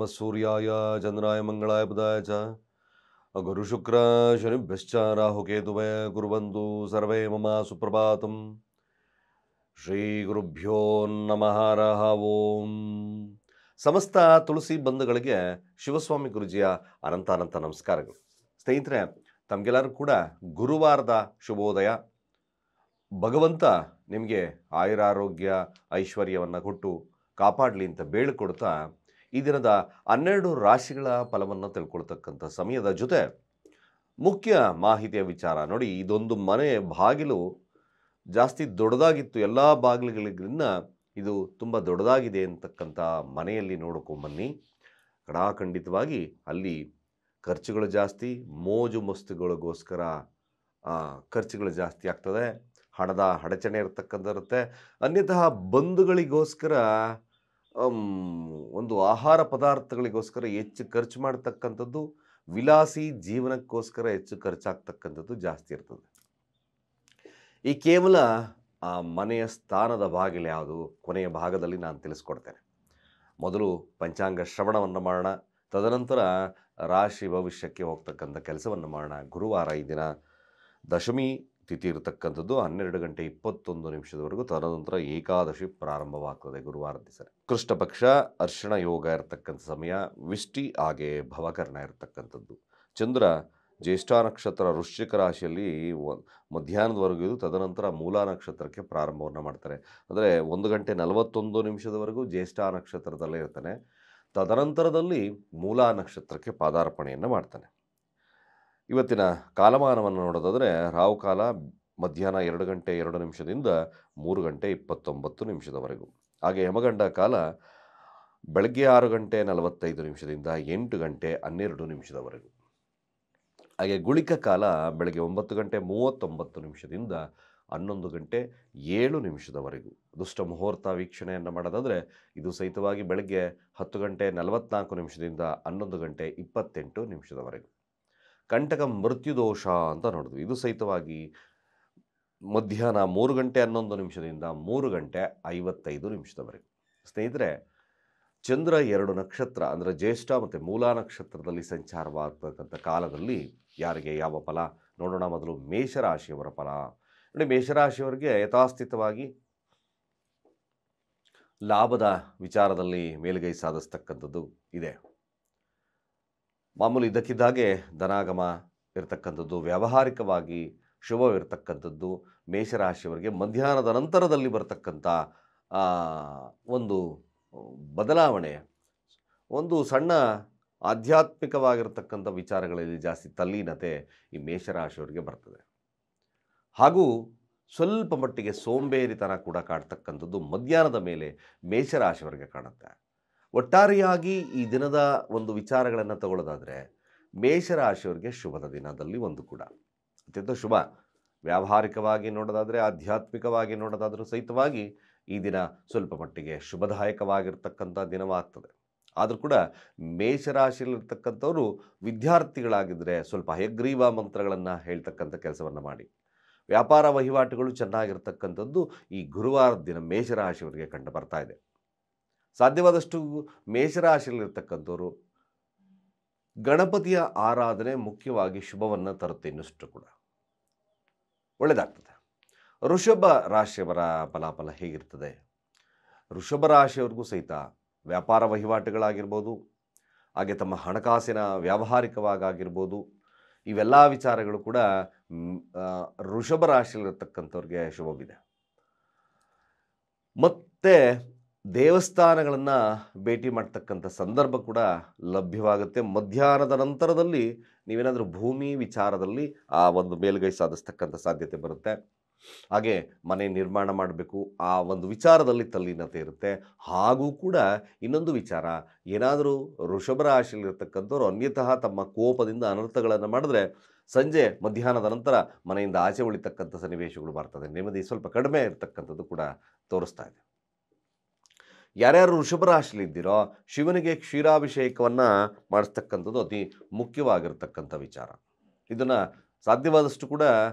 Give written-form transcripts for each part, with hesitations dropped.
नमः सूर्याय चंद्राय मंगलाय बुधाय च गुरुशुक्र शनिभ्यश्च राहुकेतुवे कुर्वन्तु सर्वे मम सुप्रभातम् ಶ್ರೀ ಗುರುಭ್ಯೋ ನಮಃ ಹರಃ ಓಂ. ಸಮಸ್ತ ತುಳಸಿ ಬಂಧುಗಳಿಗೆ ಶಿವಸ್ವಾಮಿ ಗುರುಜಿಯ ಅನಂತ ನಮಸ್ಕಾರಗಳು. ಸ್ನೇಹಿತರೆ, ತಮಗೆಲ್ಲರೂ ಕೂಡ ಗುರುವಾರದ ಶುಭೋದಯ. ಭಗವಂತ ನಿಮಗೆ ಆಯುರಾರೋಗ್ಯ ಐಶ್ವರ್ಯವನ್ನು ಕೊಟ್ಟು ಕಾಪಾಡಲಿ ಅಂತ ಬೇಳಿಕೊಡ್ತಾ ಈ ದಿನದ 12 ರಾಶಿಗಳ ಫಲವನ್ನು ತಿಳ್ಕೊಳ್ತಕ್ಕಂಥ ಸಮಯದ ಜೊತೆ ಮುಖ್ಯ ಮಾಹಿತಿಯ ವಿಚಾರ ನೋಡಿ. ಇದೊಂದು ಮನೆ ಬಾಗಿಲು ಜಾಸ್ತಿ ದೊಡ್ಡದಾಗಿತ್ತು, ಎಲ್ಲ ಬಾಗಿಲುಗಳಿಗಿನ್ನ ಇದು ತುಂಬ ದೊಡ್ಡದಾಗಿದೆ ಅಂತಕ್ಕಂಥ ಮನೆಯಲ್ಲಿ ನೋಡ್ಕೊಂಬನ್ನಿ. ಖಂಡಿತವಾಗಿ ಅಲ್ಲಿ ಖರ್ಚುಗಳು ಜಾಸ್ತಿ, ಮೋಜು ಮಸ್ತುಗಳಿಗೋಸ್ಕರ ಖರ್ಚುಗಳು ಜಾಸ್ತಿ ಆಗ್ತದೆ. ಹಣದ ಅಡಚಣೆ ಇರತಕ್ಕಂಥರುತ್ತೆ. ಅನ್ಯತಃ ಬಂಧುಗಳಿಗೋಸ್ಕರ ಒಂದು ಆಹಾರ ಪದಾರ್ಥಗಳಿಗೋಸ್ಕರ ಹೆಚ್ಚು ಖರ್ಚು ಮಾಡ್ತಕ್ಕಂಥದ್ದು, ವಿಲಾಸಿ ಜೀವನಕ್ಕೋಸ್ಕರ ಹೆಚ್ಚು ಖರ್ಚಾಗ್ತಕ್ಕಂಥದ್ದು ಜಾಸ್ತಿ ಇರ್ತದೆ. ಈ ಕೇವಲ ಆ ಮನೆಯ ಸ್ಥಾನದ ಬಾಗಿಲು ಯಾವುದು ಕೊನೆಯ ಭಾಗದಲ್ಲಿ ನಾನು ತಿಳಿಸ್ಕೊಡ್ತೇನೆ. ಮೊದಲು ಪಂಚಾಂಗ ಶ್ರವಣವನ್ನು ಮಾಡೋಣ, ತದನಂತರ ರಾಶಿ ಭವಿಷ್ಯಕ್ಕೆ ಹೋಗ್ತಕ್ಕಂಥ ಕೆಲಸವನ್ನು ಮಾಡೋಣ. ಗುರುವಾರ ಈ ದಿನ ದಶಮಿ ತಿಥಿ ಇರತಕ್ಕಂಥದ್ದು 12:21 ತದನಂತರ ಏಕಾದಶಿ ಪ್ರಾರಂಭವಾಗ್ತದೆ ಗುರುವಾರ ದಿವಸ. ಕೃಷ್ಣ ಪಕ್ಷ ಅರ್ಶಿಣ ಯೋಗ ಇರತಕ್ಕಂಥ ಸಮಯ, ವಿಷ್ಟಿ ಹಾಗೆ ಭವಕರ್ಣ ಇರತಕ್ಕಂಥದ್ದು. ಚಂದ್ರ ಜ್ಯೇಷ್ಠ ನಕ್ಷತ್ರ ವೃಶ್ಚಿಕ ರಾಶಿಯಲ್ಲಿ ಮಧ್ಯಾಹ್ನದವರೆಗೂ ಇದು, ತದನಂತರ ಮೂಲ ನಕ್ಷತ್ರಕ್ಕೆ ಪ್ರಾರಂಭವನ್ನು ಮಾಡ್ತಾರೆ. ಅಂದರೆ 1:41 ಜ್ಯೇಷ್ಠ ನಕ್ಷತ್ರದಲ್ಲೇ ಇರ್ತಾನೆ. ತದನಂತರದಲ್ಲಿ ಮೂಲ ನಕ್ಷತ್ರಕ್ಕೆ ಪಾದಾರ್ಪಣೆಯನ್ನು ಮಾಡ್ತಾನೆ. ಇವತ್ತಿನ ಕಾಲಮಾನವನ್ನು ನೋಡೋದಾದರೆ ರಾಹುಕಾಲ ಮಧ್ಯಾಹ್ನ 2:02 3:29 ಹಾಗೆ ಯಮಗಂಡ ಕಾಲ ಬೆಳಗ್ಗೆ 6:45 8:12 ಹಾಗೆ ಗುಳಿಕ ಕಾಲ ಬೆಳಗ್ಗೆ 9:39 11:07 ದುಷ್ಟ ಮುಹೂರ್ತ ವೀಕ್ಷಣೆಯನ್ನು ಮಾಡೋದಾದರೆ ಇದು ಸಹಿತವಾಗಿ ಬೆಳಗ್ಗೆ 10:44 11:28 ಕಂಟಕ ಮೃತ್ಯುದೋಷ ಅಂತ ನೋಡಿದ್ವಿ. ಇದು ಸಹಿತವಾಗಿ ಮಧ್ಯಾಹ್ನ 3:11 3:55 ಸ್ನೇಹಿತರೆ, ಚಂದ್ರ 2 ನಕ್ಷತ್ರ ಅಂದರೆ ಜ್ಯೇಷ್ಠ ಮತ್ತು ಮೂಲ ನಕ್ಷತ್ರದಲ್ಲಿ ಸಂಚಾರವಾಗ್ತಕ್ಕಂಥ ಕಾಲದಲ್ಲಿ ಯಾರಿಗೆ ಯಾವ ಫಲ ನೋಡೋಣ. ಮೊದಲು ಮೇಷರಾಶಿಯವರ ಫಲ ನೋಡಿ. ಮೇಷರಾಶಿಯವರಿಗೆ ಯಥಾಸ್ಥಿತವಾಗಿ ಲಾಭದ ವಿಚಾರದಲ್ಲಿ ಮೇಲುಗೈ ಸಾಧಿಸ್ತಕ್ಕಂಥದ್ದು ಇದೆ. ಮಾಮೂಲಿ ಇದ್ದಕ್ಕಿದ್ದಾಗೆ ಧನಾಗಮ ಇರತಕ್ಕಂಥದ್ದು, ವ್ಯಾವಹಾರಿಕವಾಗಿ ಶುಭವಿರತಕ್ಕಂಥದ್ದು. ಮೇಷರಾಶಿಯವರಿಗೆ ಮಧ್ಯಾಹ್ನದ ನಂತರದಲ್ಲಿ ಬರತಕ್ಕಂಥ ಒಂದು ಬದಲಾವಣೆ, ಒಂದು ಸಣ್ಣ ಆಧ್ಯಾತ್ಮಿಕವಾಗಿರ್ತಕ್ಕಂಥ ವಿಚಾರಗಳಲ್ಲಿ ಜಾಸ್ತಿ ತಲ್ಲೀನತೆ ಈ ಮೇಷರಾಶಿಯವರಿಗೆ ಬರ್ತದೆ. ಹಾಗೂ ಸ್ವಲ್ಪ ಮಟ್ಟಿಗೆ ಸೋಂಬೇರಿತನ ಕೂಡ ಕಾಡ್ತಕ್ಕಂಥದ್ದು ಮಧ್ಯಾಹ್ನದ ಮೇಲೆ ಮೇಷರಾಶಿಯವರಿಗೆ ಕಾಣುತ್ತೆ. ಒಟ್ಟಾರೆಯಾಗಿ ಈ ದಿನದ ಒಂದು ವಿಚಾರಗಳನ್ನು ತಗೊಳ್ಳೋದಾದರೆ ಮೇಷರಾಶಿಯವರಿಗೆ ಶುಭದ ದಿನದಲ್ಲಿ ಒಂದು ಕೂಡ ಅತ್ಯಂತ ಶುಭ. ವ್ಯಾವಹಾರಿಕವಾಗಿ ನೋಡೋದಾದರೆ, ಆಧ್ಯಾತ್ಮಿಕವಾಗಿ ನೋಡೋದಾದರೂ ಸಹಿತವಾಗಿ ಈ ದಿನ ಸ್ವಲ್ಪ ಮಟ್ಟಿಗೆ ಶುಭದಾಯಕವಾಗಿರ್ತಕ್ಕಂಥ ದಿನವಾಗ್ತದೆ. ಆದರೂ ಕೂಡ ಮೇಷರಾಶಿಯಲ್ಲಿರ್ತಕ್ಕಂಥವರು ವಿದ್ಯಾರ್ಥಿಗಳಾಗಿದ್ದರೆ ಸ್ವಲ್ಪ ಹಯಗ್ರೀವ ಮಂತ್ರಗಳನ್ನು ಹೇಳ್ತಕ್ಕಂಥ ಕೆಲಸವನ್ನು ಮಾಡಿ. ವ್ಯಾಪಾರ ವಹಿವಾಟುಗಳು ಚೆನ್ನಾಗಿರ್ತಕ್ಕಂಥದ್ದು ಈ ಗುರುವಾರದ ದಿನ ಮೇಷರಾಶಿಯವರಿಗೆ ಕಂಡು ಬರ್ತಾ ಇದೆ. ಸಾಧ್ಯವಾದಷ್ಟು ಮೇಷರಾಶಿಯಲ್ಲಿರ್ತಕ್ಕಂಥವ್ರು ಗಣಪತಿಯ ಆರಾಧನೆ ಮುಖ್ಯವಾಗಿ ಶುಭವನ್ನು ತರುತ್ತೆ. ಇನ್ನಷ್ಟು ಕೂಡ ಒಳ್ಳೆಯದಾಗ್ತದೆ. ವೃಷಭ ರಾಶಿಯವರ ಫಲಾಫಲ ಹೇಗಿರ್ತದೆ? ವೃಷಭ ರಾಶಿಯವರಿಗೂ ಸಹಿತ ವ್ಯಾಪಾರ ವಹಿವಾಟುಗಳಾಗಿರ್ಬೋದು, ಹಾಗೆ ತಮ್ಮ ಹಣಕಾಸಿನ ವ್ಯಾವಹಾರಿಕವಾಗಿರ್ಬೋದು, ಇವೆಲ್ಲ ವಿಚಾರಗಳು ಕೂಡ ವೃಷಭ ರಾಶಿಯಲ್ಲಿರ್ತಕ್ಕಂಥವ್ರಿಗೆ ಶುಭವಿದೆ. ಮತ್ತು ದೇವಸ್ಥಾನಗಳನ್ನು ಭೇಟಿ ಮಾಡ್ತಕ್ಕಂಥ ಸಂದರ್ಭ ಕೂಡ ಲಭ್ಯವಾಗುತ್ತೆ. ಮಧ್ಯಾಹ್ನದ ನಂತರದಲ್ಲಿ ನೀವೇನಾದರೂ ಭೂಮಿ ವಿಚಾರದಲ್ಲಿ ಆ ಒಂದು ಮೇಲುಗೈ ಸಾಧಿಸ್ತಕ್ಕಂಥ ಸಾಧ್ಯತೆ ಬರುತ್ತೆ. ಹಾಗೆ ಮನೆ ನಿರ್ಮಾಣ ಮಾಡಬೇಕು ಆ ಒಂದು ವಿಚಾರದಲ್ಲಿ ತಲ್ಲೀನತೆ ಇರುತ್ತೆ. ಹಾಗೂ ಕೂಡ ಇನ್ನೊಂದು ವಿಚಾರ, ಏನಾದರೂ ವೃಷಭ ರಾಶಿಯಲ್ಲಿರ್ತಕ್ಕಂಥವ್ರು ಅನ್ಯತಃ ತಮ್ಮ ಕೋಪದಿಂದ ಅನರ್ಥಗಳನ್ನು ಮಾಡಿದ್ರೆ ಸಂಜೆ ಮಧ್ಯಾಹ್ನದ ನಂತರ ಮನೆಯಿಂದ ಆಚೆ ಉಳಿತಕ್ಕಂಥ ಸನ್ನಿವೇಶಗಳು ಬರ್ತದೆ. ನೆಮ್ಮದಿ ಸ್ವಲ್ಪ ಕಡಿಮೆ ಇರತಕ್ಕಂಥದ್ದು ಕೂಡ ತೋರಿಸ್ತಾ ಇದೆ. ಯಾರ್ಯಾರು ವೃಷಭ ರಾಶಿಯಲ್ಲಿದ್ದೀರೋ ಶಿವನಿಗೆ ಕ್ಷೀರಾಭಿಷೇಕವನ್ನು ಮಾಡಿಸ್ತಕ್ಕಂಥದ್ದು ಅತಿ ಮುಖ್ಯವಾಗಿರ್ತಕ್ಕಂಥ ವಿಚಾರ. ಇದನ್ನು ಸಾಧ್ಯವಾದಷ್ಟು ಕೂಡ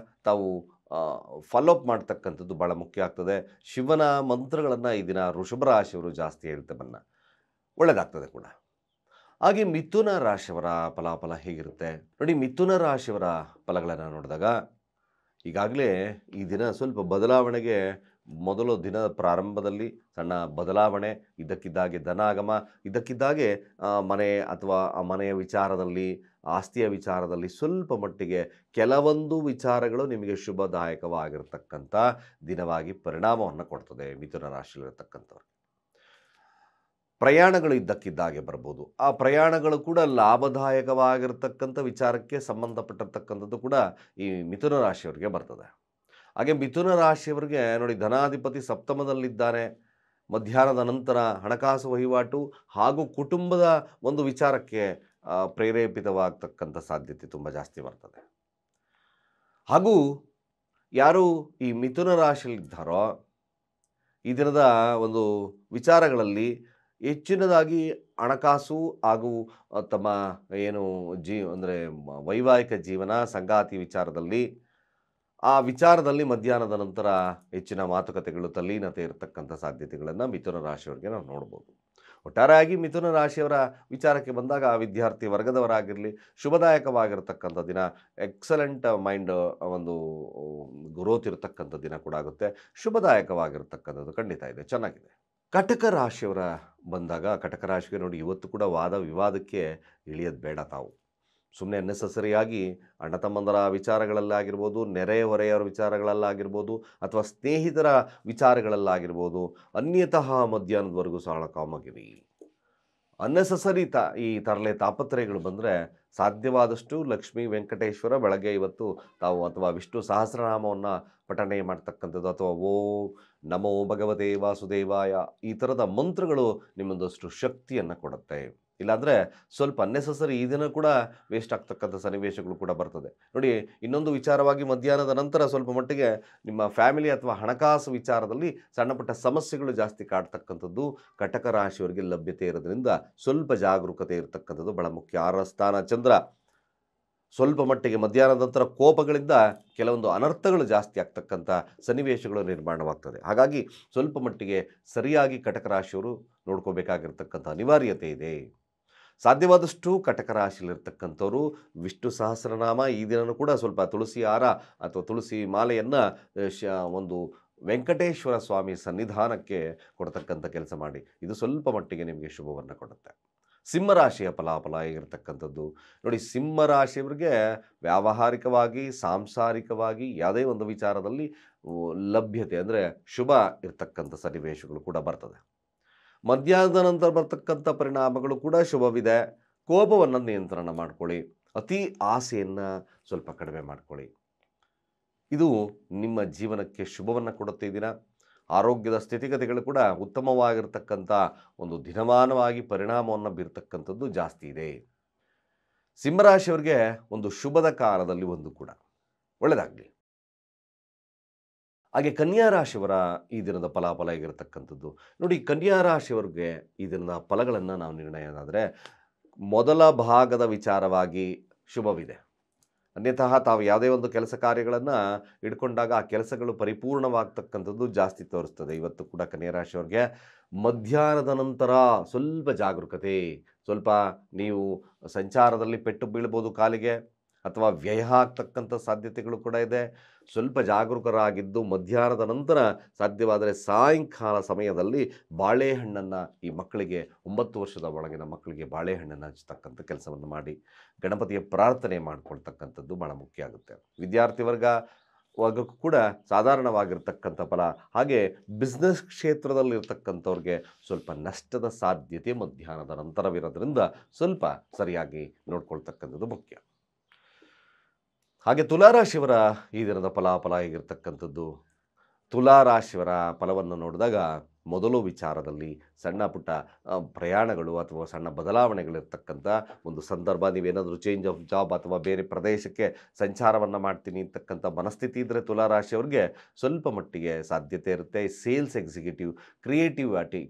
ತಾವು ಫಾಲೋಅಪ್ ಮಾಡ್ತಕ್ಕಂಥದ್ದು ಭಾಳ ಮುಖ್ಯ ಆಗ್ತದೆ. ಶಿವನ ಮಂತ್ರಗಳನ್ನು ಈ ದಿನ ವೃಷಭ ರಾಶಿಯವರು ಜಾಸ್ತಿ ಹೇಳ್ತಾ ಒಳ್ಳೆಯದಾಗ್ತದೆ ಕೂಡ. ಹಾಗೆ ಮಿಥುನ ರಾಶಿಯವರ ಫಲಾಫಲ ಹೇಗಿರುತ್ತೆ ನೋಡಿ. ಮಿಥುನ ರಾಶಿಯವರ ಫಲಗಳನ್ನು ನೋಡಿದಾಗ ಈಗಾಗಲೇ ಈ ದಿನ ಸ್ವಲ್ಪ ಬದಲಾವಣೆಗೆ ಮೊದಲು ದಿನದ ಪ್ರಾರಂಭದಲ್ಲಿ ಸಣ್ಣ ಬದಲಾವಣೆ, ಇದ್ದಕ್ಕಿದ್ದಾಗೆ ಧನಾಗಮ, ಇದ್ದಕ್ಕಿದ್ದಾಗೆ ಮನೆ ಅಥವಾ ಆ ಮನೆಯ ವಿಚಾರದಲ್ಲಿ, ಆಸ್ತಿಯ ವಿಚಾರದಲ್ಲಿ ಸ್ವಲ್ಪ ಮಟ್ಟಿಗೆ ಕೆಲವೊಂದು ವಿಚಾರಗಳು ನಿಮಗೆ ಶುಭದಾಯಕವಾಗಿರ್ತಕ್ಕಂಥ ದಿನವಾಗಿ ಪರಿಣಾಮವನ್ನು ಕೊಡ್ತದೆ. ಮಿಥುನ ರಾಶಿಯಲ್ಲಿರ್ತಕ್ಕಂಥವ್ರು ಪ್ರಯಾಣಗಳು ಇದ್ದಕ್ಕಿದ್ದಾಗೆ ಬರ್ಬೋದು. ಆ ಪ್ರಯಾಣಗಳು ಕೂಡ ಲಾಭದಾಯಕವಾಗಿರ್ತಕ್ಕಂಥ ವಿಚಾರಕ್ಕೆ ಸಂಬಂಧಪಟ್ಟಿರ್ತಕ್ಕಂಥದ್ದು ಕೂಡ ಈ ಮಿಥುನ ರಾಶಿಯವರಿಗೆ ಬರ್ತದೆ. ಹಾಗೆ ಮಿಥುನ ರಾಶಿಯವರಿಗೆ ನೋಡಿ, ಧನಾಧಿಪತಿ ಸಪ್ತಮದಲ್ಲಿದ್ದಾನೆ. ಮಧ್ಯಾಹ್ನದ ನಂತರ ಹಣಕಾಸು ವಹಿವಾಟು ಹಾಗೂ ಕುಟುಂಬದ ಒಂದು ವಿಚಾರಕ್ಕೆ ಪ್ರೇರೇಪಿತವಾಗ್ತಕ್ಕಂಥ ಸಾಧ್ಯತೆ ತುಂಬ ಜಾಸ್ತಿ ಬರ್ತದೆ. ಹಾಗೂ ಯಾರು ಈ ಮಿಥುನ ರಾಶಿಯಲ್ಲಿದ್ದಾರೋ ಈ ದಿನದ ಒಂದು ವಿಚಾರಗಳಲ್ಲಿ ಹೆಚ್ಚಿನದಾಗಿ ಹಣಕಾಸು ಹಾಗೂ ತಮ್ಮ ಏನು ಅಂದರೆ ವೈವಾಹಿಕ ಜೀವನ, ಸಂಗಾತಿ ವಿಚಾರದಲ್ಲಿ, ಆ ವಿಚಾರದಲ್ಲಿ ಮಧ್ಯಾಹ್ನದ ನಂತರ ಹೆಚ್ಚಿನ ಮಾತುಕತೆಗಳು, ತಲ್ಲೀನತೆ ಇರತಕ್ಕಂಥ ಸಾಧ್ಯತೆಗಳನ್ನು ಮಿಥುನ ರಾಶಿಯವರಿಗೆ ನಾವು ನೋಡ್ಬೋದು. ಒಟ್ಟಾರೆಯಾಗಿ ಮಿಥುನ ರಾಶಿಯವರ ವಿಚಾರಕ್ಕೆ ಬಂದಾಗ ವಿದ್ಯಾರ್ಥಿ ವರ್ಗದವರಾಗಿರಲಿ ಶುಭದಾಯಕವಾಗಿರ್ತಕ್ಕಂಥ ದಿನ, ಎಕ್ಸಲೆಂಟ್ ಮೈಂಡ್ ಒಂದು ಗ್ರೋತ್ ಇರತಕ್ಕಂಥ ದಿನ ಕೂಡ ಆಗುತ್ತೆ. ಶುಭದಾಯಕವಾಗಿರ್ತಕ್ಕಂಥದ್ದು ಖಂಡಿತ ಇದೆ, ಚೆನ್ನಾಗಿದೆ. ಕಟಕ ರಾಶಿಯವರ ಬಂದಾಗ ಕಟಕ ರಾಶಿಗೆ ನೋಡಿ, ಇವತ್ತು ಕೂಡ ವಾದ ವಿವಾದಕ್ಕೆ ಇಳಿಯೋದು ಬೇಡ. ತಾವು ಸುಮ್ಮನೆ ಅನ್ನೆಸಸರಿಯಾಗಿ ಅಣ್ಣ ತಮ್ಮಂದರ ವಿಚಾರಗಳಲ್ಲಾಗಿರ್ಬೋದು, ನೆರೆಹೊರೆಯವರ ವಿಚಾರಗಳಲ್ಲಾಗಿರ್ಬೋದು, ಅಥವಾ ಸ್ನೇಹಿತರ ವಿಚಾರಗಳಲ್ಲಾಗಿರ್ಬೋದು, ಅನ್ಯತಃ ಮಧ್ಯಾಹ್ನದವರೆಗೂ ಸಹ ಕಾಮಗಿರಿ. ಅನ್ನೆಸಸರಿ ಈ ತರಲೆ ತಾಪತ್ರಯಗಳು ಬಂದರೆ ಸಾಧ್ಯವಾದಷ್ಟು ಲಕ್ಷ್ಮೀ ವೆಂಕಟೇಶ್ವರ ಬೆಳಗ್ಗೆ ಇವತ್ತು ತಾವು ಅಥವಾ ವಿಷ್ಣು ಸಹಸ್ರನಾಮವನ್ನು ಪಠಣೆ ಮಾಡ್ತಕ್ಕಂಥದ್ದು, ಅಥವಾ ಓಂ ನಮೋ ಭಗವತೆ ವಾಸುದೇವಾಯ, ಈ ಥರದ ಮಂತ್ರಗಳು ನಿಮ್ಮೊಂದಷ್ಟು ಶಕ್ತಿಯನ್ನು ಕೊಡುತ್ತೆ. ಇಲ್ಲಾಂದರೆ ಸ್ವಲ್ಪ ಅನ್ನೆಸಸರಿ ಈ ದಿನ ಕೂಡ ವೇಸ್ಟ್ ಆಗ್ತಕ್ಕಂಥ ಸನ್ನಿವೇಶಗಳು ಕೂಡ ಬರ್ತದೆ. ನೋಡಿ, ಇನ್ನೊಂದು ವಿಚಾರವಾಗಿ ಮಧ್ಯಾಹ್ನದ ನಂತರ ಸ್ವಲ್ಪ ಮಟ್ಟಿಗೆ ನಿಮ್ಮ ಫ್ಯಾಮಿಲಿ ಅಥವಾ ಹಣಕಾಸು ವಿಚಾರದಲ್ಲಿ ಸಣ್ಣ ಪುಟ್ಟ ಸಮಸ್ಯೆಗಳು ಜಾಸ್ತಿ ಕಾಡ್ತಕ್ಕಂಥದ್ದು ಕಟಕ ರಾಶಿಯವರಿಗೆ ಲಭ್ಯತೆ ಇರೋದ್ರಿಂದ ಸ್ವಲ್ಪ ಜಾಗರೂಕತೆ ಇರತಕ್ಕಂಥದ್ದು ಬಹಳ ಮುಖ್ಯ. 6ರ ಸ್ಥಾನ ಚಂದ್ರ ಸ್ವಲ್ಪ ಮಟ್ಟಿಗೆ ಮಧ್ಯಾಹ್ನದ ನಂತರ ಕೋಪಗಳಿಂದ ಕೆಲವೊಂದು ಅನರ್ಥಗಳು ಜಾಸ್ತಿ ಆಗ್ತಕ್ಕಂಥ ಸನ್ನಿವೇಶಗಳು ನಿರ್ಮಾಣವಾಗ್ತದೆ. ಹಾಗಾಗಿ ಸ್ವಲ್ಪ ಮಟ್ಟಿಗೆ ಸರಿಯಾಗಿ ಕಟಕ ರಾಶಿಯವರು ನೋಡ್ಕೋಬೇಕಾಗಿರ್ತಕ್ಕಂಥ ಅನಿವಾರ್ಯತೆ ಇದೆ. ಸಾಧ್ಯವಾದಷ್ಟು ಕಟಕ ರಾಶಿಯಲ್ಲಿರ್ತಕ್ಕಂಥವ್ರು ವಿಷ್ಣು ಸಹಸ್ರನಾಮ ಈ ದಿನವೂ ಕೂಡ ಸ್ವಲ್ಪ ತುಳಸಿ ಹಾರ ಅಥವಾ ತುಳಸಿ ಮಾಲೆಯನ್ನು ಒಂದು ವೆಂಕಟೇಶ್ವರ ಸ್ವಾಮಿ ಸನ್ನಿಧಾನಕ್ಕೆ ಕೊಡ್ತಕ್ಕಂಥ ಕೆಲಸ ಮಾಡಿ. ಇದು ಸ್ವಲ್ಪ ಮಟ್ಟಿಗೆ ನಿಮಗೆ ಶುಭವನ್ನು ಕೊಡುತ್ತೆ. ಸಿಂಹರಾಶಿಯ ಫಲಾಫಲ ಹೇಗಿರ್ತಕ್ಕಂಥದ್ದು ನೋಡಿ. ಸಿಂಹರಾಶಿಯವರಿಗೆ ವ್ಯಾವಹಾರಿಕವಾಗಿ, ಸಾಂಸಾರಿಕವಾಗಿ ಯಾವುದೇ ಒಂದು ವಿಚಾರದಲ್ಲಿ ಲಭ್ಯತೆ ಅಂದರೆ ಶುಭ ಇರ್ತಕ್ಕಂಥ ಸನ್ನಿವೇಶಗಳು ಕೂಡ ಬರ್ತದೆ. ಮಧ್ಯಾಹ್ನದ ನಂತರ ಬರ್ತಕ್ಕಂಥ ಪರಿಣಾಮಗಳು ಕೂಡ ಶುಭವಿದೆ. ಕೋಪವನ್ನು ನಿಯಂತ್ರಣ ಮಾಡ್ಕೊಳ್ಳಿ. ಅತಿ ಆಸೆಯನ್ನು ಸ್ವಲ್ಪ ಕಡಿಮೆ ಮಾಡ್ಕೊಳ್ಳಿ. ಇದು ನಿಮ್ಮ ಜೀವನಕ್ಕೆ ಶುಭವನ್ನು ಕೊಡುತ್ತೆ. ಈ ದಿನ ಆರೋಗ್ಯದ ಸ್ಥಿತಿಗತಿಗಳು ಕೂಡ ಉತ್ತಮವಾಗಿರ್ತಕ್ಕಂಥ ಒಂದು ದಿನಮಾನವಾಗಿ ಪರಿಣಾಮವನ್ನು ಬೀರ್ತಕ್ಕಂಥದ್ದು ಜಾಸ್ತಿ ಇದೆ. ಸಿಂಹರಾಶಿಯವರಿಗೆ ಒಂದು ಶುಭದ ಕಾಲದಲ್ಲಿ ಒಂದು ಕೂಡ ಒಳ್ಳೆಯದಾಗಲಿ. ಹಾಗೆ ಕನ್ಯಾ ರಾಶಿಯವರ ಈ ದಿನದ ಫಲಾಫಲ ಹೇಗಿರತಕ್ಕಂಥದ್ದು ನೋಡಿ. ಕನ್ಯಾ ರಾಶಿಯವರಿಗೆ ಈ ದಿನದ ಫಲಗಳನ್ನು ನಾವು ನಿರ್ಣಯನಾದರೆ ಮೊದಲ ಭಾಗದ ವಿಚಾರವಾಗಿ ಶುಭವಿದೆ. ಅನ್ಯತಃ ತಾವು ಯಾವುದೇ ಒಂದು ಕೆಲಸ ಕಾರ್ಯಗಳನ್ನು ಇಟ್ಕೊಂಡಾಗ ಆ ಕೆಲಸಗಳು ಪರಿಪೂರ್ಣವಾಗ್ತಕ್ಕಂಥದ್ದು ಜಾಸ್ತಿ ತೋರಿಸ್ತದೆ. ಇವತ್ತು ಕೂಡ ಕನ್ಯಾ ರಾಶಿಯವರಿಗೆ ಮಧ್ಯಾಹ್ನದ ನಂತರ ಸ್ವಲ್ಪ ಜಾಗರೂಕತೆ, ಸ್ವಲ್ಪ ನೀವು ಸಂಚಾರದಲ್ಲಿ ಪೆಟ್ಟು ಬೀಳ್ಬೋದು ಕಾಲಿಗೆ, ಅಥವಾ ವ್ಯಯ ಆಗ್ತಕ್ಕಂಥ ಸಾಧ್ಯತೆಗಳು ಕೂಡ ಇದೆ. ಸ್ವಲ್ಪ ಜಾಗರೂಕರಾಗಿದ್ದು ಮಧ್ಯಾಹ್ನದ ನಂತರ ಸಾಧ್ಯವಾದರೆ ಸಾಯಂಕಾಲ ಸಮಯದಲ್ಲಿ ಬಾಳೆಹಣ್ಣನ್ನು ಈ ಮಕ್ಕಳಿಗೆ 9 ವರ್ಷದ ಒಳಗಿನ ಮಕ್ಕಳಿಗೆ ಬಾಳೆಹಣ್ಣನ್ನು ಹಚ್ಚತಕ್ಕಂಥ ಕೆಲಸವನ್ನು ಮಾಡಿ ಗಣಪತಿಯ ಪ್ರಾರ್ಥನೆ ಮಾಡಿಕೊಳ್ತಕ್ಕಂಥದ್ದು ಭಾಳ ಮುಖ್ಯ ಆಗುತ್ತೆ. ವಿದ್ಯಾರ್ಥಿ ವರ್ಗಕ್ಕೂ ಕೂಡ ಸಾಧಾರಣವಾಗಿರ್ತಕ್ಕಂಥ ಫಲ. ಹಾಗೆ ಬಿಸ್ನೆಸ್ ಕ್ಷೇತ್ರದಲ್ಲಿರ್ತಕ್ಕಂಥವ್ರಿಗೆ ಸ್ವಲ್ಪ ನಷ್ಟದ ಸಾಧ್ಯತೆ ಮಧ್ಯಾಹ್ನದ ನಂತರವಿರೋದ್ರಿಂದ ಸ್ವಲ್ಪ ಸರಿಯಾಗಿ ನೋಡ್ಕೊಳ್ತಕ್ಕಂಥದ್ದು ಮುಖ್ಯ. ಹಾಗೆ ತುಲಾರಾಶಿಯವರ ಈ ದಿನದ ಫಲಾಫಲ ಹೇಗಿರ್ತಕ್ಕಂಥದ್ದು. ತುಲಾರಾಶಿಯವರ ಫಲವನ್ನು ನೋಡಿದಾಗ ಮೊದಲು ವಿಚಾರದಲ್ಲಿ ಸಣ್ಣ ಪುಟ್ಟ ಪ್ರಯಾಣಗಳು ಅಥವಾ ಸಣ್ಣ ಬದಲಾವಣೆಗಳಿರ್ತಕ್ಕಂಥ ಒಂದು ಸಂದರ್ಭ. ನೀವೇನಾದರೂ ಚೇಂಜ್ ಆಫ್ ಜಾಬ್ ಅಥವಾ ಬೇರೆ ಪ್ರದೇಶಕ್ಕೆ ಸಂಚಾರವನ್ನು ಮಾಡ್ತೀನಿ ಅಂತಕ್ಕಂಥ ಮನಸ್ಥಿತಿ ಇದ್ದರೆ ತುಲಾರಾಶಿಯವ್ರಿಗೆ ಸ್ವಲ್ಪ ಮಟ್ಟಿಗೆ ಸಾಧ್ಯತೆ ಇರುತ್ತೆ. ಸೇಲ್ಸ್ ಎಕ್ಸಿಕ್ಯೂಟಿವ್,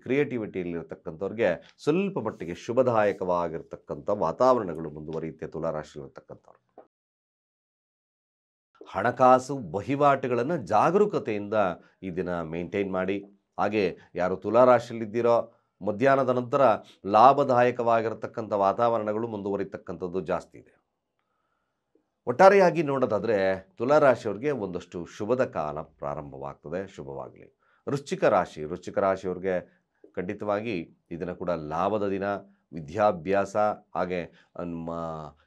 ಕ್ರಿಯೇಟಿವಿಟಿಯಲ್ಲಿರ್ತಕ್ಕಂಥವ್ರಿಗೆ ಸ್ವಲ್ಪ ಮಟ್ಟಿಗೆ ಶುಭದಾಯಕವಾಗಿರ್ತಕ್ಕಂಥ ವಾತಾವರಣಗಳು ಮುಂದುವರಿಯುತ್ತೆ. ತುಲಾರಾಶಿಯಲ್ಲಿರ್ತಕ್ಕಂಥವ್ರು ಹಣಕಾಸು ವಹಿವಾಟುಗಳನ್ನು ಜಾಗರೂಕತೆಯಿಂದ ಈ ದಿನ ಮೇಂಟೈನ್ ಮಾಡಿ. ಹಾಗೆ ಯಾರು ತುಲಾರಾಶಿಯಲ್ಲಿದ್ದೀರೋ ಮಧ್ಯಾಹ್ನದ ನಂತರ ಲಾಭದಾಯಕವಾಗಿರತಕ್ಕಂಥ ವಾತಾವರಣಗಳು ಮುಂದುವರಿತಕ್ಕಂಥದ್ದು ಜಾಸ್ತಿ ಇದೆ. ಒಟ್ಟಾರೆಯಾಗಿ ನೋಡೋದಾದರೆ ತುಲಾರಾಶಿಯವ್ರಿಗೆ ಒಂದಷ್ಟು ಶುಭದ ಕಾಲ ಪ್ರಾರಂಭವಾಗ್ತದೆ. ಶುಭವಾಗಲಿ. ವೃಶ್ಚಿಕ ರಾಶಿಯವ್ರಿಗೆ ಖಂಡಿತವಾಗಿ ಇದನ್ನು ಕೂಡ ಲಾಭದ ದಿನ. ವಿದ್ಯಾಭ್ಯಾಸ ಹಾಗೆ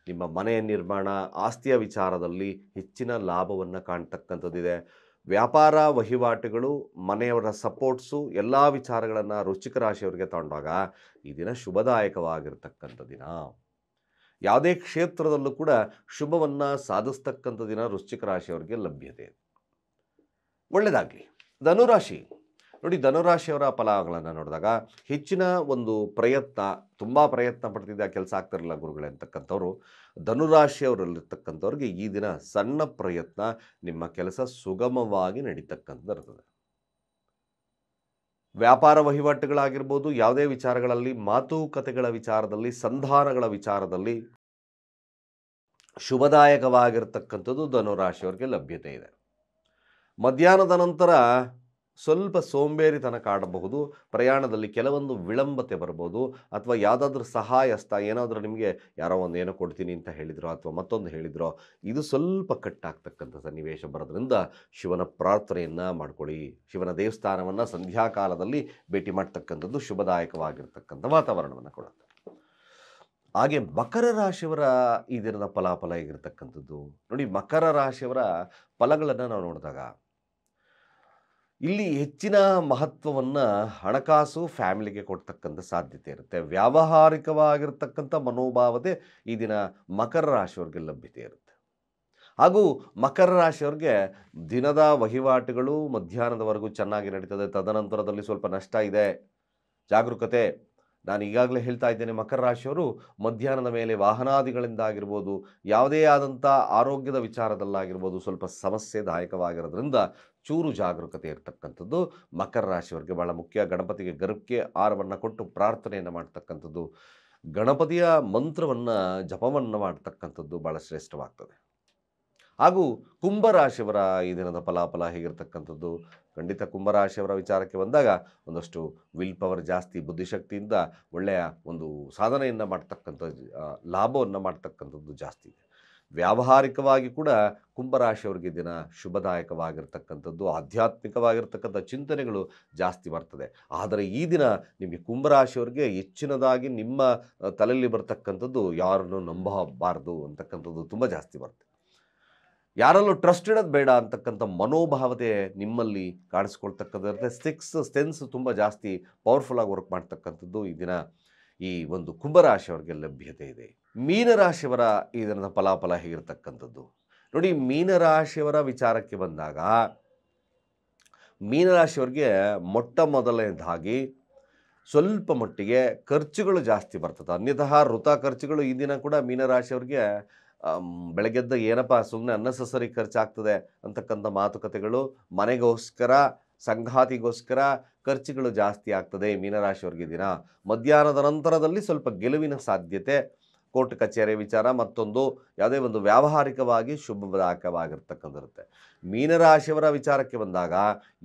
ನಿಮ್ಮ ಮನೆಯ ನಿರ್ಮಾಣ, ಆಸ್ತಿಯ ವಿಚಾರದಲ್ಲಿ ಹೆಚ್ಚಿನ ಲಾಭವನ್ನು ಕಾಣ್ತಕ್ಕಂಥದ್ದಿದೆ. ವ್ಯಾಪಾರ ವಹಿವಾಟುಗಳು, ಮನೆಯವರ ಸಪೋರ್ಟ್ಸು, ಎಲ್ಲ ವಿಚಾರಗಳನ್ನು ವೃಶ್ಚಿಕ ರಾಶಿಯವರಿಗೆ ತಗೊಂಡಾಗ ಈ ದಿನ ಶುಭದಾಯಕವಾಗಿರ್ತಕ್ಕಂಥ ದಿನ. ಯಾವುದೇ ಕ್ಷೇತ್ರದಲ್ಲೂ ಕೂಡ ಶುಭವನ್ನು ಸಾಧಿಸ್ತಕ್ಕಂಥ ದಿನ ವೃಶ್ಚಿಕ ರಾಶಿಯವರಿಗೆ ಲಭ್ಯತೆ. ಒಳ್ಳೆಯದಾಗಲಿ. ಧನುರಾಶಿ ನೋಡಿ, ಧನುರಾಶಿಯವರ ಫಲಗಳನ್ನು ನೋಡಿದಾಗ ಹೆಚ್ಚಿನ ಒಂದು ಪ್ರಯತ್ನ, ತುಂಬ ಪ್ರಯತ್ನ ಪಡ್ತಿದ್ದ ಕೆಲಸ ಆಗ್ತಿರಲಿಲ್ಲ ಗುರುಗಳೇ ಅಂತಕ್ಕಂಥವ್ರು, ಧನುರಾಶಿಯವರಲ್ಲಿರ್ತಕ್ಕಂಥವ್ರಿಗೆ ಈ ದಿನ ಸಣ್ಣ ಪ್ರಯತ್ನ, ನಿಮ್ಮ ಕೆಲಸ ಸುಗಮವಾಗಿ ನಡೀತಕ್ಕಂಥದ್ದು ಇರ್ತದೆ. ವ್ಯಾಪಾರ ವಹಿವಾಟುಗಳಾಗಿರ್ಬೋದು, ಯಾವುದೇ ವಿಚಾರಗಳಲ್ಲಿ, ಮಾತುಕತೆಗಳ ವಿಚಾರದಲ್ಲಿ, ಸಂಧಾನಗಳ ವಿಚಾರದಲ್ಲಿ ಶುಭದಾಯಕವಾಗಿರ್ತಕ್ಕಂಥದ್ದು ಧನುರಾಶಿಯವರಿಗೆ ಲಭ್ಯತೆ ಇದೆ. ಮಧ್ಯಾಹ್ನದ ನಂತರ ಸ್ವಲ್ಪ ಸೋಂಬೇರಿತನ ಕಾಡಬಹುದು. ಪ್ರಯಾಣದಲ್ಲಿ ಕೆಲವೊಂದು ವಿಳಂಬತೆ ಬರ್ಬೋದು, ಅಥವಾ ಯಾವುದಾದ್ರೂ ಸಹಾಯಸ್ತ, ಏನಾದರೂ ನಿಮಗೆ ಯಾರೋ ಒಂದು ಏನೋ ಕೊಡ್ತೀನಿ ಅಂತ ಹೇಳಿದ್ರೋ ಅಥವಾ ಮತ್ತೊಂದು ಹೇಳಿದ್ರೋ, ಇದು ಸ್ವಲ್ಪ ಕಟ್ಟಾಗ್ತಕ್ಕಂಥ ಸನ್ನಿವೇಶ ಬರೋದ್ರಿಂದ ಶಿವನ ಪ್ರಾರ್ಥನೆಯನ್ನು ಮಾಡ್ಕೊಳ್ಳಿ. ಶಿವನ ದೇವಸ್ಥಾನವನ್ನು ಸಂಧ್ಯಾಕಾಲದಲ್ಲಿ ಭೇಟಿ ಮಾಡ್ತಕ್ಕಂಥದ್ದು ಶುಭದಾಯಕವಾಗಿರ್ತಕ್ಕಂಥ ವಾತಾವರಣವನ್ನು ಕೊಡುತ್ತೆ. ಹಾಗೆ ಮಕರ ರಾಶಿಯವರ ಈ ದಿನದ ಫಲಾಫಲ ಹೇಗಿರ್ತಕ್ಕಂಥದ್ದು ನೋಡಿ. ಮಕರ ರಾಶಿಯವರ ಫಲಗಳನ್ನು ನಾವು ನೋಡಿದಾಗ ಇಲ್ಲಿ ಹೆಚ್ಚಿನ ಮಹತ್ವವನ್ನು ಹಣಕಾಸು ಫ್ಯಾಮಿಲಿಗೆ ಕೊಡ್ತಕ್ಕಂಥ ಸಾಧ್ಯತೆ ಇರುತ್ತೆ. ವ್ಯಾವಹಾರಿಕವಾಗಿರ್ತಕ್ಕಂಥ ಮನೋಭಾವತೆ ಈ ದಿನ ಮಕರ ರಾಶಿಯವ್ರಿಗೆ ಲಭ್ಯತೆ ಇರುತ್ತೆ. ಹಾಗೂ ಮಕರ ರಾಶಿಯವ್ರಿಗೆ ದಿನದ ವಹಿವಾಟುಗಳು ಮಧ್ಯಾಹ್ನದವರೆಗೂ ಚೆನ್ನಾಗಿ ನಡೀತದೆ. ತದನಂತರದಲ್ಲಿ ಸ್ವಲ್ಪ ನಷ್ಟ ಇದೆ, ಜಾಗರೂಕತೆ. ನಾನು ಈಗಾಗಲೇ ಹೇಳ್ತಾ ಇದ್ದೇನೆ, ಮಕರ ರಾಶಿಯವರು ಮಧ್ಯಾಹ್ನದ ಮೇಲೆ ವಾಹನಾದಿಗಳಿಂದ ಆಗಿರ್ಬೋದು, ಯಾವುದೇ ಆದಂಥ ಆರೋಗ್ಯದ ವಿಚಾರದಲ್ಲಾಗಿರ್ಬೋದು ಸ್ವಲ್ಪ ಸಮಸ್ಯೆದಾಯಕವಾಗಿರೋದ್ರಿಂದ ಚೂರು ಜಾಗರೂಕತೆ ಇರ್ತಕ್ಕಂಥದ್ದು ಮಕರ ರಾಶಿಯವರಿಗೆ ಬಹಳ ಮುಖ್ಯ. ಗಣಪತಿಗೆ ಗರ್ಭಕ್ಕೆ ಆಹಾರವನ್ನು ಕೊಟ್ಟು ಪ್ರಾರ್ಥನೆಯನ್ನು ಮಾಡ್ತಕ್ಕಂಥದ್ದು, ಗಣಪತಿಯ ಮಂತ್ರವನ್ನು ಜಪವನ್ನು ಮಾಡ್ತಕ್ಕಂಥದ್ದು ಭಾಳ ಶ್ರೇಷ್ಠವಾಗ್ತದೆ. ಹಾಗೂ ಕುಂಭರಾಶಿಯವರ ಈ ದಿನದ ಫಲಾಫಲ ಹೇಗಿರ್ತಕ್ಕಂಥದ್ದು ಖಂಡಿತ ಕುಂಭರಾಶಿಯವರ ವಿಚಾರಕ್ಕೆ ಬಂದಾಗ ಒಂದಷ್ಟು ವಿಲ್ ಪವರ್ ಜಾಸ್ತಿ, ಬುದ್ಧಿಶಕ್ತಿಯಿಂದ ಒಳ್ಳೆಯ ಒಂದು ಸಾಧನೆಯನ್ನು ಮಾಡ್ತಕ್ಕಂಥ ಲಾಭವನ್ನು ಮಾಡ್ತಕ್ಕಂಥದ್ದು ಜಾಸ್ತಿ ಇದೆ. ವ್ಯಾವಹಾರಿಕವಾಗಿ ಕೂಡ ಕುಂಭರಾಶಿಯವರಿಗೆ ದಿನ ಶುಭದಾಯಕವಾಗಿರ್ತಕ್ಕಂಥದ್ದು, ಆಧ್ಯಾತ್ಮಿಕವಾಗಿರ್ತಕ್ಕಂಥ ಚಿಂತನೆಗಳು ಜಾಸ್ತಿ ಬರ್ತದೆ. ಆದರೆ ಈ ದಿನ ನಿಮಗೆ ಕುಂಭರಾಶಿಯವರಿಗೆ ಹೆಚ್ಚಿನದಾಗಿ ನಿಮ್ಮ ತಲೆಯಲ್ಲಿ ಬರ್ತಕ್ಕಂಥದ್ದು ಯಾರನ್ನು ನಂಬಬಾರ್ದು ಅಂತಕ್ಕಂಥದ್ದು ತುಂಬ ಜಾಸ್ತಿ ಬರ್ತದೆ. ಯಾರಲ್ಲೂ ಟ್ರಸ್ಟ್ ಇಡೋದು ಬೇಡ ಅಂತಕ್ಕಂಥ ಮನೋಭಾವತೆ ನಿಮ್ಮಲ್ಲಿ ಕಾಣಿಸ್ಕೊಳ್ತಕ್ಕಂಥ ಸಿಕ್ಸ್ ಸೆನ್ಸ್ ತುಂಬ ಜಾಸ್ತಿ ಪವರ್ಫುಲ್ಲಾಗಿ ವರ್ಕ್ ಮಾಡ್ತಕ್ಕಂಥದ್ದು ಈ ದಿನ ಈ ಒಂದು ಕುಂಭರಾಶಿಯವರಿಗೆ ಲಭ್ಯತೆ ಇದೆ. ಮೀನರಾಶಿಯವರ ಈ ದಿನದ ಫಲಾಫಲ ಹೇಗಿರ್ತಕ್ಕಂಥದ್ದು ನೋಡಿ. ಮೀನರಾಶಿಯವರ ವಿಚಾರಕ್ಕೆ ಬಂದಾಗ ಮೀನರಾಶಿಯವರಿಗೆ ಮೊಟ್ಟ ಮೊದಲನೇದಾಗಿ ಸ್ವಲ್ಪ ಮಟ್ಟಿಗೆ ಖರ್ಚುಗಳು ಜಾಸ್ತಿ ಬರ್ತದೆ. ಅನ್ಯತಃ ವೃಥಾ ಖರ್ಚುಗಳು ಈ ದಿನ ಕೂಡ ಮೀನರಾಶಿಯವರಿಗೆ ಬೆಳಗ್ಗೆದ್ದ ಏನಪ್ಪ ಸುಮ್ಮನೆ ಅನ್ನೆಸೆಸರಿ ಖರ್ಚಾಗ್ತದೆ ಅಂತಕ್ಕಂಥ ಮಾತುಕತೆಗಳು, ಮನೆಗೋಸ್ಕರ ಸಂಗಾತಿಗೋಸ್ಕರ ಖರ್ಚುಗಳು ಜಾಸ್ತಿ ಆಗ್ತದೆ ಮೀನರಾಶಿಯವರಿಗೆ ದಿನ. ಮಧ್ಯಾಹ್ನದ ನಂತರದಲ್ಲಿ ಸ್ವಲ್ಪ ಗೆಲುವಿನ ಸಾಧ್ಯತೆ, ಕೋರ್ಟ್ ಕಚೇರಿ ವಿಚಾರ, ಮತ್ತೊಂದು ಯಾವುದೇ ಒಂದು ವ್ಯಾವಹಾರಿಕವಾಗಿ ಶುಭದಾಯಕವಾಗಿರ್ತಕ್ಕಂಥಿರುತ್ತೆ. ಮೀನರಾಶಿಯವರ ವಿಚಾರಕ್ಕೆ ಬಂದಾಗ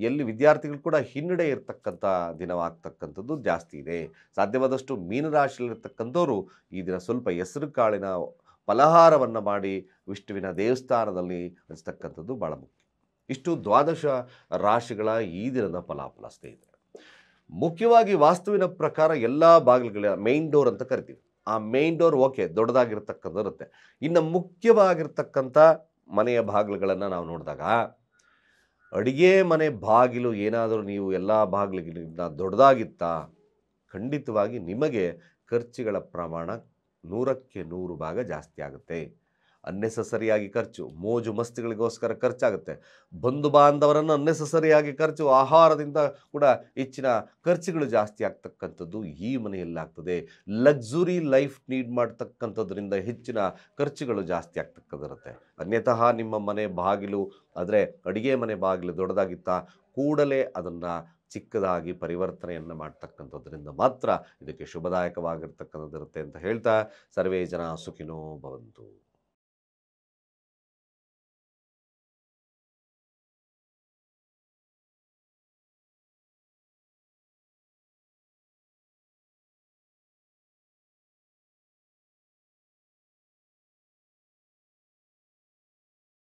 ಎಲ್ಲಿ ವಿದ್ಯಾರ್ಥಿಗಳು ಕೂಡ ಹಿನ್ನಡೆ ಇರತಕ್ಕಂಥ ದಿನವಾಗ್ತಕ್ಕಂಥದ್ದು ಜಾಸ್ತಿ ಇದೆ. ಸಾಧ್ಯವಾದಷ್ಟು ಮೀನರಾಶಿಯಲ್ಲಿರ್ತಕ್ಕಂಥವ್ರು ಈ ದಿನ ಸ್ವಲ್ಪ ಹೆಸರು ಕಾಳಿನ ಫಲಹಾರವನ್ನು ಮಾಡಿ ವಿಷ್ಣುವಿನ ದೇವಸ್ಥಾನದಲ್ಲಿ ಹಂಚತಕ್ಕಂಥದ್ದು ಭಾಳ ಮುಖ್ಯ. ಇಷ್ಟು ದ್ವಾದಶ ರಾಶಿಗಳ ಈ ದಿನದ ಫಲಾಫಲ ಸ್ನೇಹಿತರೆ. ಮುಖ್ಯವಾಗಿ ವಾಸ್ತುವಿನ ಪ್ರಕಾರ ಎಲ್ಲ ಬಾಗಿಲುಗಳ ಮೇನ್ ಡೋರ್ ಅಂತ ಕರಿತೀವಿ. ಆ ಮೇನ್ ಡೋರ್ ಓಕೆ ದೊಡ್ಡದಾಗಿರ್ತಕ್ಕಂಥ ಇರುತ್ತೆ. ಇನ್ನು ಮುಖ್ಯವಾಗಿರ್ತಕ್ಕಂಥ ಮನೆಯ ಬಾಗಿಲುಗಳನ್ನು ನಾವು ನೋಡಿದಾಗ ಅಡಿಗೆ ಮನೆ ಬಾಗಿಲು ಏನಾದರೂ ನೀವು ಎಲ್ಲ ಬಾಗಿಲಿಗಿಂತ ದೊಡ್ಡದಾಗಿತ್ತಾ ಖಂಡಿತವಾಗಿ ನಿಮಗೆ ಖರ್ಚುಗಳ ಪ್ರಮಾಣ 100ಕ್ಕೆ 100 ಭಾಗ ಜಾಸ್ತಿ ಆಗುತ್ತೆ. ಅನ್ನೆಸೆಸರಿಯಾಗಿ ಖರ್ಚು, ಮೋಜು ಮಸ್ತಿಗಳಿಗೋಸ್ಕರ ಖರ್ಚಾಗುತ್ತೆ. ಬಂಧು ಬಾಂಧವರನ್ನು ಅನ್ನೆಸೆಸರಿಯಾಗಿ ಖರ್ಚು, ಆಹಾರದಿಂದ ಕೂಡ ಹೆಚ್ಚಿನ ಖರ್ಚುಗಳು ಜಾಸ್ತಿ ಆಗ್ತಕ್ಕಂಥದ್ದು ಈ ಮನೆಯಲ್ಲಾಗ್ತದೆ. ಲಕ್ಸುರಿ ಲೈಫ್ ನೀಡ್ ಮಾಡ್ತಕ್ಕಂಥದ್ರಿಂದ ಹೆಚ್ಚಿನ ಖರ್ಚುಗಳು ಜಾಸ್ತಿ ಆಗ್ತಕ್ಕಂಥಿರುತ್ತೆ. ಅನ್ಯತಃ ನಿಮ್ಮ ಮನೆ ಬಾಗಿಲು ಆದರೆ ಅಡಿಗೆ ಮನೆ ಬಾಗಿಲು ದೊಡ್ಡದಾಗಿತ್ತಾ ಕೂಡಲೇ ಅದನ್ನು ಚಿಕ್ಕದಾಗಿ ಪರಿವರ್ತನೆಯನ್ನು ಮಾಡ್ತಕ್ಕಂಥದ್ರಿಂದ ಮಾತ್ರ ಇದಕ್ಕೆ ಶುಭದಾಯಕವಾಗಿರ್ತಕ್ಕಂಥದ್ದಿರುತ್ತೆ ಅಂತ ಹೇಳ್ತಾ ಸರ್ವೇ ಜನ ಸುಖಿನೋ ಭವಂತು.